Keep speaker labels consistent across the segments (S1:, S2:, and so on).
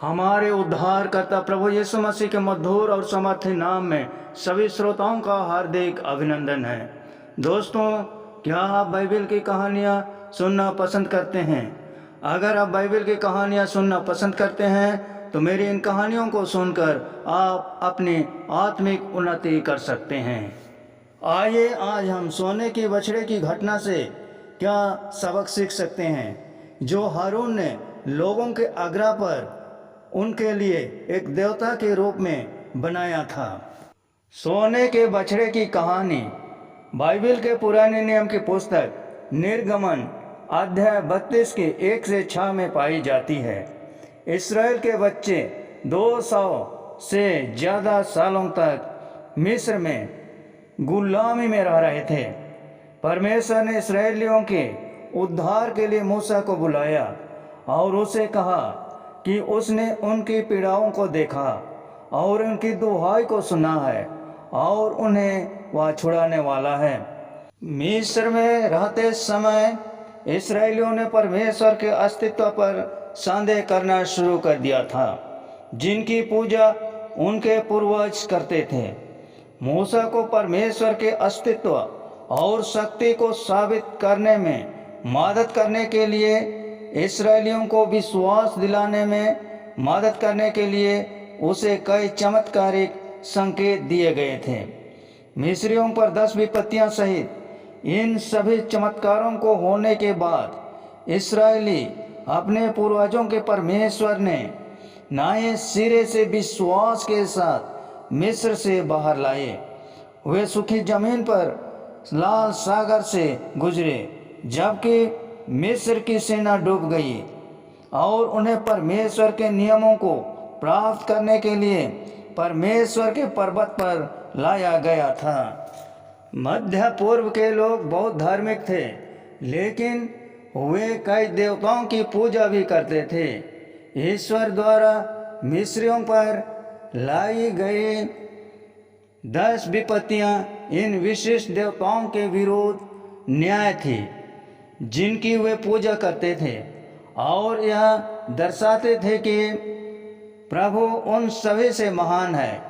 S1: हमारे उद्धारकर्ता प्रभु यीशु मसीह के मधुर और समर्थी नाम में सभी श्रोताओं का हार्दिक अभिनंदन है। दोस्तों, क्या आप बाइबल की कहानियाँ सुनना पसंद करते हैं? अगर आप बाइबल की कहानियाँ सुनना पसंद करते हैं तो मेरी इन कहानियों को सुनकर आप अपनी आत्मिक उन्नति कर सकते हैं। आइए आज हम सोने की बछड़े की घटना से क्या सबक सीख सकते हैं, जो हारून ने लोगों के आग्रह पर उनके लिए एक देवता के रूप में बनाया था। सोने के बछड़े की कहानी बाइबल के पुराने नियम की पुस्तक निर्गमन अध्याय 32 के 1 से 6 में पाई जाती है। इस्राएल के बच्चे 200 से ज़्यादा सालों तक मिस्र में गुलामी में रह रहे थे। परमेश्वर ने इस्राएलियों के उद्धार के लिए मूसा को बुलाया और उसे कहा कि उसने उनकी पीड़ाओं को देखा और उनकी दुहाई को सुना है और उन्हें वह छुड़ाने वाला है। मिस्र में रहते समय इस्राएलियों ने परमेश्वर के अस्तित्व पर संदेह करना शुरू कर दिया था, जिनकी पूजा उनके पूर्वज करते थे। मूसा को परमेश्वर के अस्तित्व और शक्ति को साबित करने में मदद करने के लिए, इस्राएलियों को विश्वास दिलाने में मदद करने के लिए उसे कई चमत्कारिक संकेत दिए गए थे। मिस्रियों पर 10 विपत्तियां सहित इन सभी चमत्कारों को होने के बाद इस्राएली अपने पूर्वजों के परमेश्वर ने नए सिरे से विश्वास के साथ मिस्र से बाहर लाए। वे सूखी जमीन पर लाल सागर से गुजरे, जबकि मिस्र की सेना डूब गई और उन्हें परमेश्वर के नियमों को प्राप्त करने के लिए परमेश्वर के पर्वत पर लाया गया था। मध्य पूर्व के लोग बहुत धार्मिक थे, लेकिन वे कई देवताओं की पूजा भी करते थे। ईश्वर द्वारा मिस्रियों पर लाई गई 10 विपत्तियां इन विशिष्ट देवताओं के विरुद्ध न्याय थी, जिनकी वे पूजा करते थे, और यह दर्शाते थे कि प्रभु उन सभी से महान है।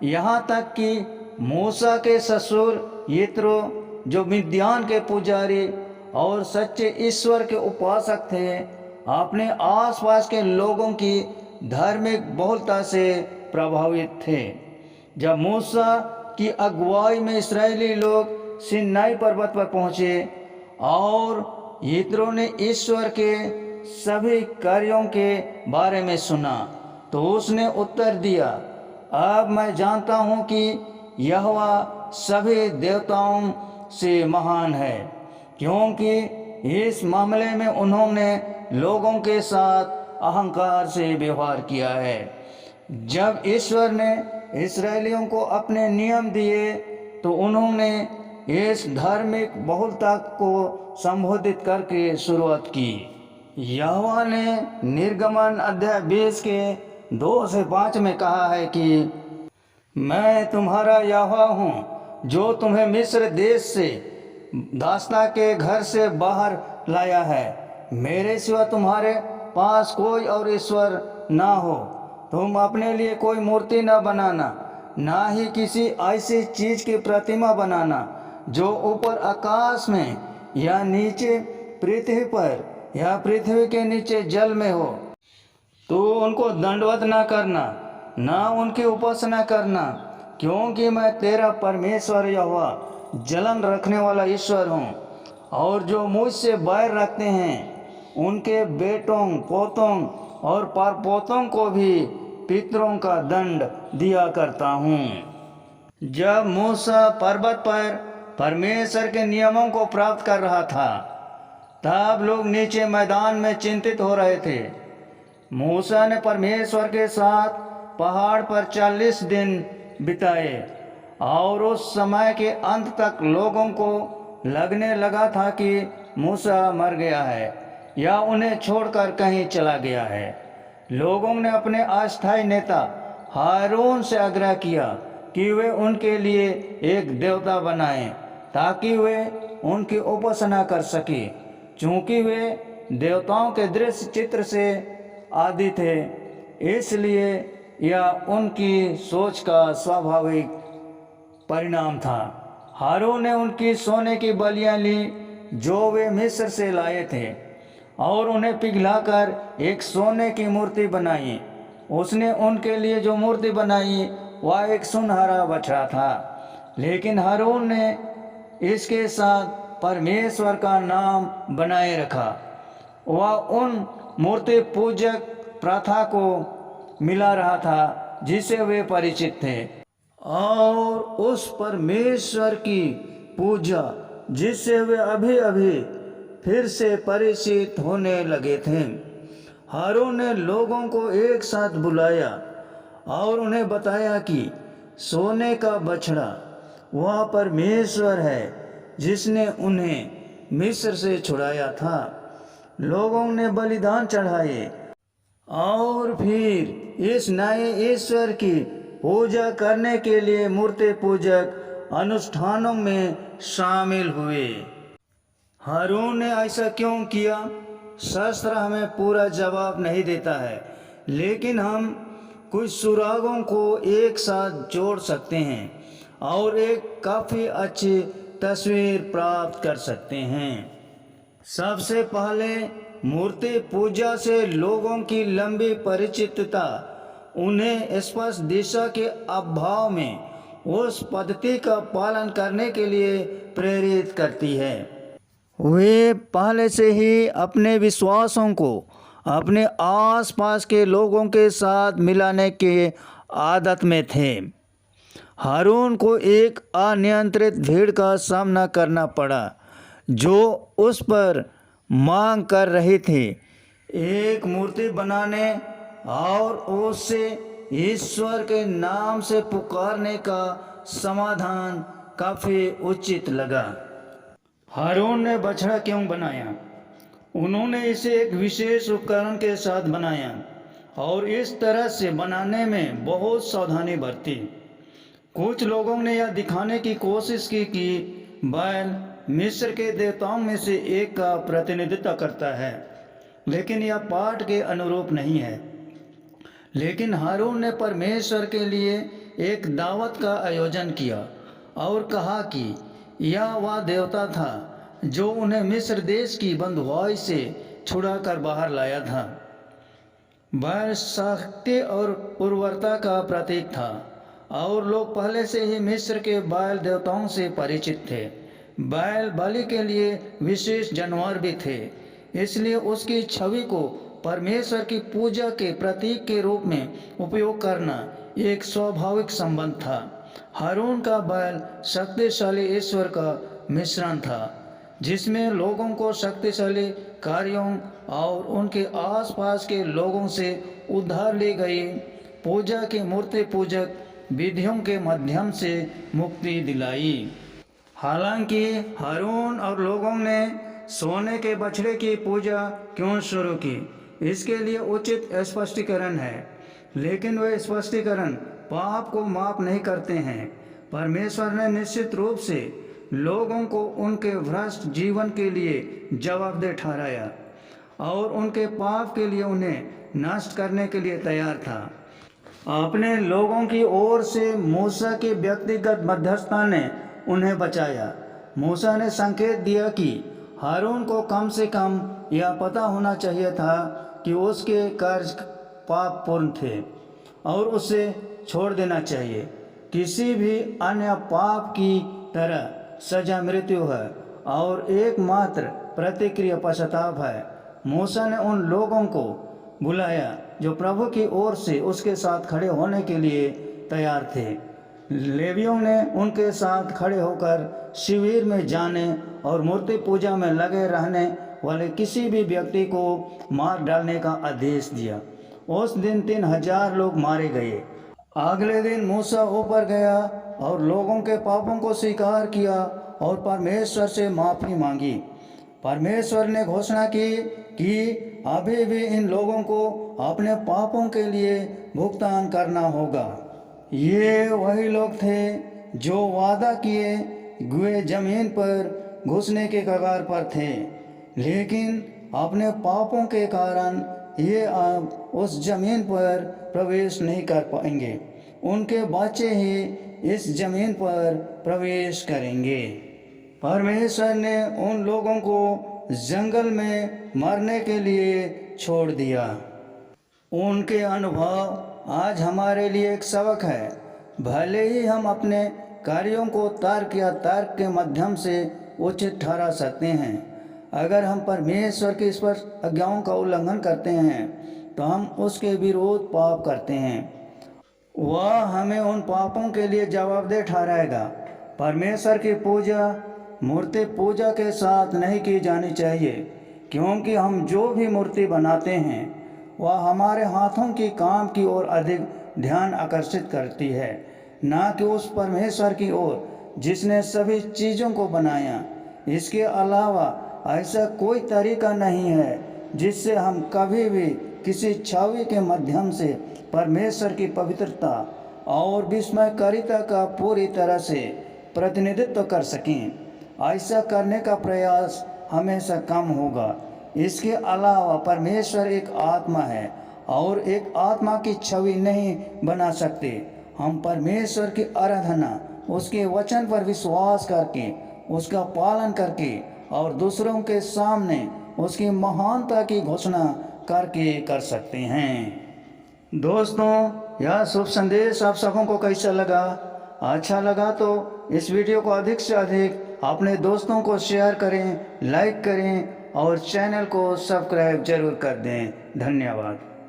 S1: यहाँ तक कि मूसा के ससुर यित्रो, जो मिद्यान के पुजारी और सच्चे ईश्वर के उपासक थे, अपने आसपास के लोगों की धार्मिक बहुलता से प्रभावित थे। जब मूसा की अगुवाई में इस्राएली लोग सिन्नाई पर्वत पर पहुँचे और यित्रो ने ईश्वर के सभी कार्यों के बारे में सुना, तो उसने उत्तर दिया, अब मैं जानता हूँ कि यहोवा सभी देवताओं से महान है, क्योंकि इस मामले में उन्होंने लोगों के साथ अहंकार से व्यवहार किया है। जब ईश्वर ने इस्राएलियों को अपने नियम दिए तो उन्होंने इस धार्मिक बहुलता को संबोधित करके शुरुआत की। यहोवा ने निर्गमन अध्याय 20 के 2 से 5 में कहा है कि मैं तुम्हारा यहोवा हूँ, जो तुम्हें मिस्र देश से दासता के घर से बाहर लाया है। मेरे सिवा तुम्हारे पास कोई और ईश्वर ना हो। तुम अपने लिए कोई मूर्ति न बनाना, ना ही किसी ऐसी चीज की प्रतिमा बनाना जो ऊपर आकाश में या नीचे पृथ्वी पर या पृथ्वी के नीचे जल में हो। तो उनको दंडवत न करना, ना उनकी उपासना करना, क्योंकि मैं तेरा परमेश्वर यहोवा जलन रखने वाला ईश्वर हूँ। और जो मुझसे बैर रखते हैं उनके बेटों, पोतों और परपोतों को भी पितरों का दंड दिया करता हूँ। जब मूसा पर्वत पर परमेश्वर के नियमों को प्राप्त कर रहा था, तब लोग नीचे मैदान में चिंतित हो रहे थे। मूसा ने परमेश्वर के साथ पहाड़ पर 40 दिन बिताए और उस समय के अंत तक लोगों को लगने लगा था कि मूसा मर गया है या उन्हें छोड़कर कहीं चला गया है। लोगों ने अपने अस्थायी नेता हारून से आग्रह किया कि वे उनके लिए एक देवता बनाएं, ताकि वे उनकी उपासना कर सके। चूँकि वे देवताओं के दृश्य चित्र से आदि थे, इसलिए यह उनकी सोच का स्वाभाविक परिणाम था। हारून ने उनकी सोने की बलियां ली जो वे मिस्र से लाए थे और उन्हें पिघलाकर एक सोने की मूर्ति बनाई। उसने उनके लिए जो मूर्ति बनाई वह एक सुनहरा बछड़ा था, लेकिन हारून ने इसके साथ परमेश्वर का नाम बनाए रखा। वह उन मूर्ति पूजक प्रथा को मिला रहा था जिसे वे परिचित थे और उस परमेश्वर की पूजा जिससे वे अभी अभी फिर से परिचित होने लगे थे। हारून ने लोगों को एक साथ बुलाया और उन्हें बताया कि सोने का बछड़ा वह परमेश्वर है जिसने उन्हें मिस्र से छुड़ाया था। लोगों ने बलिदान चढ़ाए और फिर इस नए ईश्वर की पूजा करने के लिए मूर्ति पूजक अनुष्ठानों में शामिल हुए। हारून ने ऐसा क्यों किया? शास्त्र हमें पूरा जवाब नहीं देता है, लेकिन हम कुछ सुरागों को एक साथ जोड़ सकते हैं और एक काफ़ी अच्छी तस्वीर प्राप्त कर सकते हैं। सबसे पहले मूर्ति पूजा से लोगों की लंबी परिचितता उन्हें स्पष्ट दिशा के अभाव में उस पद्धति का पालन करने के लिए प्रेरित करती है। वे पहले से ही अपने विश्वासों को अपने आसपास के लोगों के साथ मिलाने के आदत में थे। हारून को एक अनियंत्रित भीड़ का सामना करना पड़ा जो उस पर मांग कर रही थी एक मूर्ति बनाने और उससे ईश्वर के नाम से पुकारने का समाधान काफ़ी उचित लगा। हारून ने बछड़ा क्यों बनाया? उन्होंने इसे एक विशेष उपकरण के साथ बनाया और इस तरह से बनाने में बहुत सावधानी बरती। कुछ लोगों ने यह दिखाने की कोशिश की कि बैल मिस्र के देवताओं में से एक का प्रतिनिधित्व करता है, लेकिन यह पाठ के अनुरूप नहीं है। लेकिन हारून ने परमेश्वर के लिए एक दावत का आयोजन किया और कहा कि यह वह देवता था जो उन्हें मिस्र देश की बंधुआई से छुड़ाकर बाहर लाया था। बैल शक्ति और उर्वरता का प्रतीक था और लोग पहले से ही मिस्र के बैल देवताओं से परिचित थे। बैल बलि के लिए विशेष जानवर भी थे, इसलिए उसकी छवि को परमेश्वर की पूजा के प्रतीक के रूप में उपयोग करना एक स्वाभाविक संबंध था। हारून का बैल शक्तिशाली ईश्वर का मिश्रण था जिसमें लोगों को शक्तिशाली कार्यों और उनके आसपास के लोगों से उधार ली गई पूजा की मूर्ति पूजक विधियों के माध्यम से मुक्ति दिलाई। हालांकि हारून और लोगों ने सोने के बछड़े की पूजा क्यों शुरू की, इसके लिए उचित स्पष्टीकरण है, लेकिन वे स्पष्टीकरण पाप को माफ नहीं करते हैं। परमेश्वर ने निश्चित रूप से लोगों को उनके भ्रष्ट जीवन के लिए जवाबदेह ठहराया और उनके पाप के लिए उन्हें नष्ट करने के लिए तैयार था। अपने लोगों की ओर से मूसा की व्यक्तिगत मध्यस्थता ने उन्हें बचाया। मूसा ने संकेत दिया कि हारून को कम से कम यह पता होना चाहिए था कि उसके कर्ज पापपूर्ण थे और उसे छोड़ देना चाहिए। किसी भी अन्य पाप की तरह सजा मृत्यु है और एकमात्र प्रतिक्रिया पश्चाताप है। मूसा ने उन लोगों को बुलाया जो प्रभु की ओर से उसके साथ खड़े होने के लिए तैयार थे। लेवियों ने उनके साथ खड़े होकर शिविर में जाने और मूर्ति पूजा में लगे रहने वाले किसी भी व्यक्ति को मार डालने का आदेश दिया। उस दिन 3000 लोग मारे गए। अगले दिन मूसा ऊपर गया और लोगों के पापों को स्वीकार किया और परमेश्वर से माफ़ी मांगी। परमेश्वर ने घोषणा की कि अभी भी इन लोगों को अपने पापों के लिए भुगतान करना होगा। ये वही लोग थे जो वादा किए हुए जमीन पर घुसने के कगार पर थे, लेकिन अपने पापों के कारण ये उस ज़मीन पर प्रवेश नहीं कर पाएंगे। उनके बच्चे ही इस ज़मीन पर प्रवेश करेंगे। परमेश्वर ने उन लोगों को जंगल में मरने के लिए छोड़ दिया। उनके अनुभव आज हमारे लिए एक सबक है। भले ही हम अपने कार्यों को तर्क या तर्क के माध्यम से उचित ठहरा सकते हैं, अगर हम परमेश्वर की स्पष्ट आज्ञाओं का उल्लंघन करते हैं तो हम उसके विरोध पाप करते हैं। वह हमें उन पापों के लिए जवाबदेह ठहराएगा। परमेश्वर की पूजा मूर्ति पूजा के साथ नहीं की जानी चाहिए, क्योंकि हम जो भी मूर्ति बनाते हैं वह हमारे हाथों की काम की ओर अधिक ध्यान आकर्षित करती है, ना कि उस परमेश्वर की ओर जिसने सभी चीज़ों को बनाया। इसके अलावा ऐसा कोई तरीका नहीं है जिससे हम कभी भी किसी छवि के माध्यम से परमेश्वर की पवित्रता और विस्मयकारिता का पूरी तरह से प्रतिनिधित्व कर सकें। ऐसा करने का प्रयास हमेशा कम होगा। इसके अलावा परमेश्वर एक आत्मा है और एक आत्मा की छवि नहीं बना सकते। हम परमेश्वर की आराधना उसके वचन पर विश्वास करके, उसका पालन करके और दूसरों के सामने उसकी महानता की घोषणा करके कर सकते हैं। दोस्तों, यह शुभ संदेश आप सबों को कैसा लगा? अच्छा लगा तो इस वीडियो को अधिक से अधिक अपने दोस्तों को शेयर करें, लाइक करें और चैनल को सब्सक्राइब जरूर कर दें। धन्यवाद।